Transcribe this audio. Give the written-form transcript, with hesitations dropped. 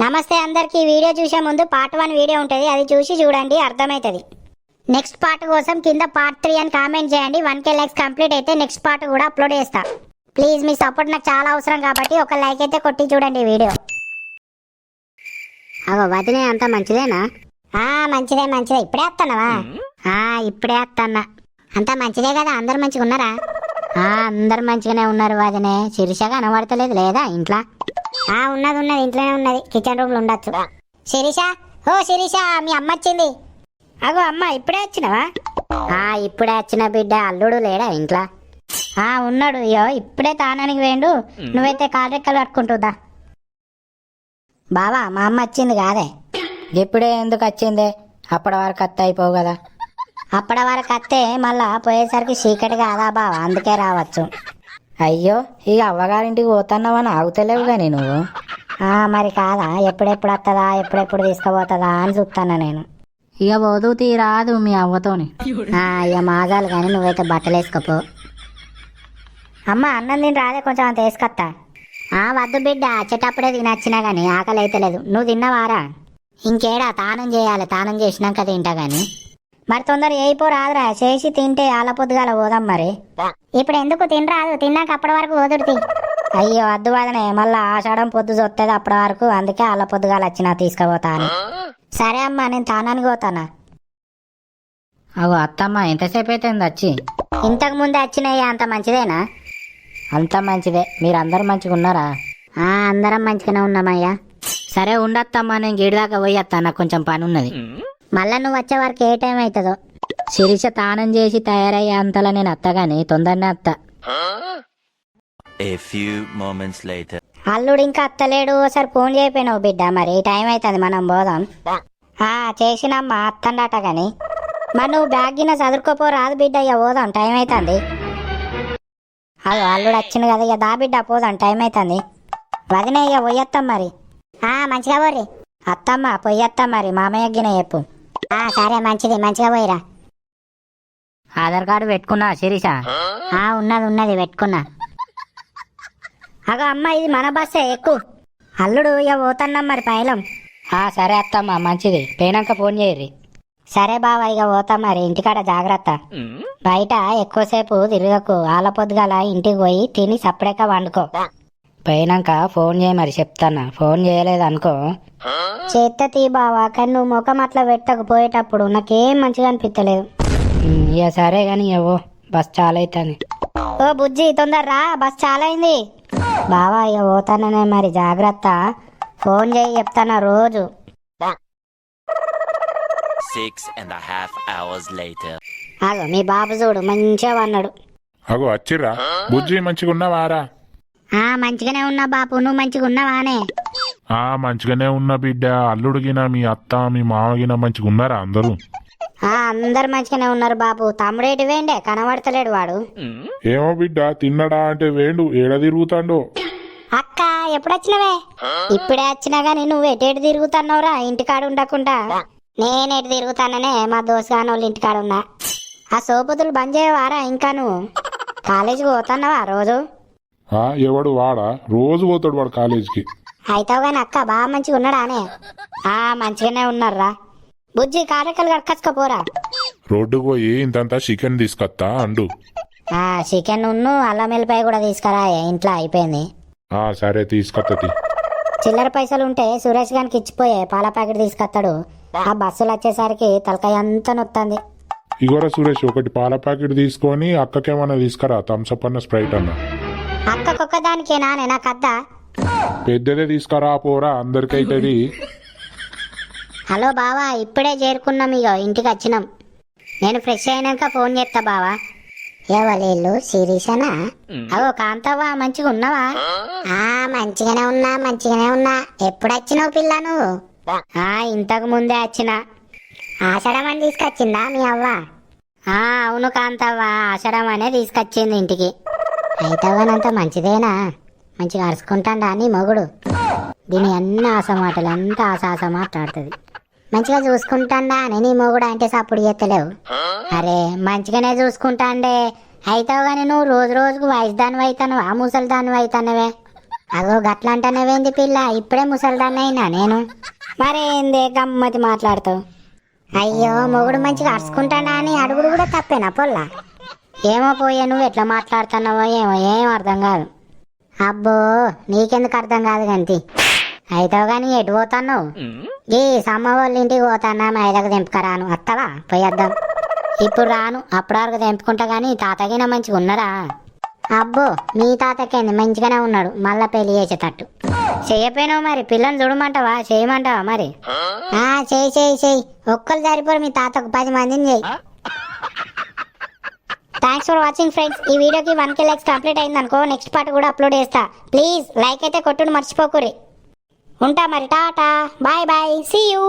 నమస్తే అందరికి. వీడియో చూసే ముందు పార్ట్ 1 వీడియో ఉంటుంది, అది చూసి చూడండి, అర్థమవుతుంది. నెక్స్ట్ పార్ట్ కోసం కింద పార్ట్ 3 అని కామెంట్ చేయండి. 1K లైక్స్ కంప్లీట్ అయితే నెక్స్ట్ పార్ట్ కూడా అప్లోడ్ చేస్తా. ప్లీజ్ మీ సపోర్ట్ నాకు చాలా అవసరం కాబట్టి ఒక లైక్ అయితే కొట్టి చూడండి వీడియో. అగో వదినే, అంత మంచిదేనా? మంచిదే మంచిదే. ఇప్పుడే వస్తున్నావా? ఇప్పుడే వస్తున్నా. అంతా మంచిదే కదా? అందరు మంచిగా ఉన్నారా? అందరు మంచిగానే ఉన్నారు వదినే. శిరీష కనబడతలేదు లేదా ఇంట్లో? ఉన్నది ఉన్నది, ఇంట్లోనే ఉన్నది, కిచెన్ రూమ్ లో ఉండొచ్చు. శిరీష, ఓ శిరీష, మీ అమ్మ వచ్చింది. అగో అమ్మ, ఇప్పుడే వచ్చినావా? ఇప్పుడే వచ్చిన బిడ్డ. అల్లుడు లేడా ఇంట్లో? ఉన్నాడు. అయ్యో ఇప్పుడే తానానికి వేయండు. నువ్వైతే కాళ్ళెక్కలు కట్టుకుంటుందా? బావా, మా అమ్మ వచ్చింది కాదే? ఇప్పుడే ఎందుకు వచ్చిందే? అప్పటి వరకు అత్త అయిపోవు కదా. అప్పటి వరకు అత్తే మళ్ళా పోయేసరికి చీకటి కాదా బావా, అందుకే రావచ్చు. అయ్యో, ఇక అవ్వగారింటికి పోతున్నావని ఆగుతలేవు కానీ నువ్వు. మరి కాదా? ఎప్పుడెప్పుడు వస్తుందా, ఎప్పుడెప్పుడు తీసుకుపోతుందా అని చూస్తాను నేను. ఇక పోదు తీరాదు మీ అవ్వతోని. ఇక మాగాలు కానీ నువ్వైతే బట్టలు వేసుకోపో. అమ్మ, అన్నం తిని రాదే, కొంచెం అంత వేసుకొత్తా. వద్దు బిడ్డ, వచ్చేటప్పుడే తినొచ్చినా గానీ ఆకలి అయితే లేదు. నువ్వు తిన్నవారా? ఇంకేడా, తానం చేయాలి, తానం చేసినాక తింటా గాని. మరి తొందర అయిపో రాదురా, చేసి తింటే ఆల పొద్దుగాల పోదాం. మరి ఇప్పుడు ఎందుకు తినరాదు? తిన్నాక అప్పటి వరకు వదురుతి. అయ్యో వద్దు వదనే, మళ్ళా ఆషాఢం పొద్దు చూస్తుంది అప్పటి వరకు, అందుకే ఆల పొద్దుగాల వచ్చినా తీసుకుపోతా అని. సరే అమ్మా, నేను తానానికి పోతానా. అవు అత్తమ్మ, ఎంతసేపు అయితే వచ్చి? ఇంతకు ముందే వచ్చినాయి. అంత మంచిదేనా? అంత మంచిదే. మీరు అందరు మంచిగా ఉన్నారా? అందరం మంచిగానే ఉన్నామయ్యా. సరే ఉండత్తమ్మా, నేను గేడి దాకా పోయేస్తా, నాకు కొంచెం పని ఉన్నది. మళ్ళా నువ్వు వచ్చే వరకు ఏ టైం అవుతుందో? శిరీష తానం చేసి తయారయ్యే అంతలా నేను అత్తగాని తొందరనే అత్త. అల్లుడు ఇంకా అత్తలేడు. ఒకసారి ఫోన్ చేయపోయినావు బిడ్డ. మరి టైం అవుతుంది, మనం పోదాం. చేసినమ్మా, అత్తండట గాని. మరి నువ్వు బ్యాగ్ గిన్న చదువుకోపో రాదు బిడ్డ, ఇక పోదాం, టైం అవుతుంది. అల్లుడు వచ్చింది కదా, ఇక దా బిడ్డ పోదాం, టైం అవుతుంది. వదినే, ఇక పోయొత్తాం మరి. మంచిగా పోరి. అత్తమ్మ పొయ్యత్తాం మరి, మామయ్య గిన చెప్పు. సరే మంచిది, మంచిగా పోయిరా. ఆధార్ కార్డు పెట్టుకున్నా శిరీష? ఉన్నది ఉన్నది, పెట్టుకున్నా. అగో అమ్మ, ఇది మన బస్సే, ఎక్కు. అల్లుడు ఇక పోతున్నాం మరి పైలం. సరే అత్తమ్మ, మంచిది. పోయినాక ఫోన్ చేయర్రి. సరే బావ, ఇక పోతాం మరి. ఇంటికాడ జాగ్రత్త. బయట ఎక్కువసేపు తిరగకు. ఆల పొద్దుగాల ఇంటికి పోయి తిని సప్పుడేక వండుకో. పోయినాక ఫోన్ చేయి మరి, చెప్తానా. ఫోన్ చేయలేదు అనుకో. చేత్తీ బావా, కానీ నువ్వు ముఖం అట్లా పెట్టకపోయేటప్పుడు నాకేం మంచిగా అనిపించలేదు. ఇక సరే గాని ఇవ్వో, బస్ చాలా అవుతుంది. ఓ బుజ్జి, తొందరరా, బస్ చాలా అయింది. బావా, ఇక పోతాననే మరి, జాగ్రత్త. ఫోన్ చేయి చెప్తానా రోజు. 6.5 hours later. అగో మీ బాబు చూడు, మంచిగా అన్నాడు. అగో వచ్చిర్రా. బుజ్జి, మంచిగా ఉన్నావారా? మంచిగానే ఉన్నా బాపు, నువ్వు మంచిగా ఉన్నావానే? మంచిగానే ఉన్నా బిడ్డ. అల్లుడిగిన మీ అత్త మీ మామగిన మంచిగా ఉన్నారా అందరూ? అందరు మంచిగానే ఉన్నారు బాపు. తమ్ముడేటి వేండే, కనబడతలేడు వాడు. ఏమో బిడ్డ, తిన్నడా అంటే వేండు, ఏడ తిరుగుతాండో. అక్క, ఎప్పుడొచ్చినవే? ఇప్పుడే వచ్చినా గాని నువ్వు ఎటేటు తిరుగుతున్నావురా ఇంటికాడ ఉండకుండా? నేనెటు తిరుగుతాననే, మా దోస్తుగాని వాళ్ళ ఇంటికాడ ఉన్నా. ఆ సోపుతులు బంద్ చేయవారా ఇంకా? నువ్వు కాలేజీకి పోతున్నావా రోజు? ఎవడు వాడా? రోజు పోతాడు వాడు కాలేజీకి. అయితావు గాని అక్క, బాగా మంచిగా ఉన్నాడానే? మంచిగానే ఉన్నారా. బుజ్జి, కారెక్కలు కడకచ్చుకోపోరా. రోడ్డుకు పోయి ఇంతంతా చికెన్ తీసుకొస్తా అండు. చికెన్ ఉన్ను అల్లం వెల్లిపాయ కూడా తీసుకురా, ఇంట్లో అయిపోయింది. సరే తీసుకొత్తది. చిల్లర పైసలు ఉంటే సురేష్ గానికి ఇచ్చిపోయే, పాల ప్యాకెట్ తీసుకొస్తాడు. ఆ బస్సులు వచ్చేసరికి తలకాయ అంతా నొత్తంది. ఇగోరా సురేష్, ఒకటి పాల ప్యాకెట్ తీసుకొని అక్కకేమన్నా తీసుకురా, థమ్సప్ అన్న స్ప్రైట్ అన్న. అక్కకొక్క దానికేనా? నాకు అద్దా? పెద్దదే తీసుకురా పోరా, అందరికైతుంది. హలో బావా, ఇప్పుడే చేరుకున్నాం, ఇక ఇంటికి వచ్చినాం. నేను ఫ్రెష్ అయినాక ఫోన్ చేస్తా బావా. ఎవరు? శిరీషనా? అవో కాంతవ్వా, మంచిగా ఉన్నావా? మంచిగానే ఉన్నా, మంచిగానే ఉన్నా. ఎప్పుడు వచ్చినావు పిల్ల నువ్వు? ఇంతకు ముందే వచ్చిన. ఆషాఢం అని తీసుకొచ్చిందా మీ అవ్వ? అవును కాంతవ్వా, ఆషాఢం అనే తీసుకొచ్చింది ఇంటికి. అయితవనంత మంచిదేనా? మంచిగా అరుచుకుంటాడా నీ మొగుడు? దీని అన్ని ఆశ మాటలు, ఎంత ఆశ మాట్లాడుతుంది. మంచిగా చూసుకుంటాడా అని నీ మొగుడు అంటే సప్పుడు చేస్తలేవు. అరే మంచిగానే చూసుకుంటాండే. అయితావు గాని నువ్వు రోజు రోజుకు వయసు దానివి అవుతాను, ముసలి దానివి అవుతానవే. అగో గట్లంటనేవేంది పిల్ల, ఇప్పుడే ముసలిదాన్ని అయినా నేను. మరేందే గమ్మతి మాట్లాడుతావు? అయ్యో మొగుడు మంచిగా అరుచుకుంటాడా అని అడుగుడు కూడా తప్పేనా పొల్ల? ఏమో పోయే, నువ్వు ఎట్లా మాట్లాడుతున్నావో ఏమో, ఏం అర్థం కాదు. అబ్బో నీకెందుకు అర్థం కాదు గంతి. అయితే కానీ ఎటు పోతున్నావు? ఈ సమ్మ వాళ్ళ ఇంటికి పోతానా, మా ఐదకు తెంపుకరాను, వస్తావా? పోయేద్దాం. ఇప్పుడు రాను, అప్పటి వరకు తెంపుకుంటా కానీ తాతగిన మంచిగా ఉన్నారా? అబ్బో మీ తాతకేంది, మంచిగానే ఉన్నాడు, మళ్ళా పెళ్లి చేసేటట్టు. చెయ్యపోయినావు మరి, పిల్లని చూడమంటావా, చేయమంటావా మరి? చెయ్యి చెయ్యి చెయ్యి, ఒక్కరు సరిపోరు, మీ తాతకు 10 మందిని చెయ్యి. Thanks for watching friends. ఈ వీడియోకి 1K లైక్స్ కంప్లీట్ అయింది అనుకో, నెక్స్ట్ పార్ట్ కూడా అప్లోడ్ చేస్తా. ప్లీజ్ లైక్ అయితే కొట్టుడు మర్చిపోకురి. ఉంటా మరి, tata, bye bye, see you.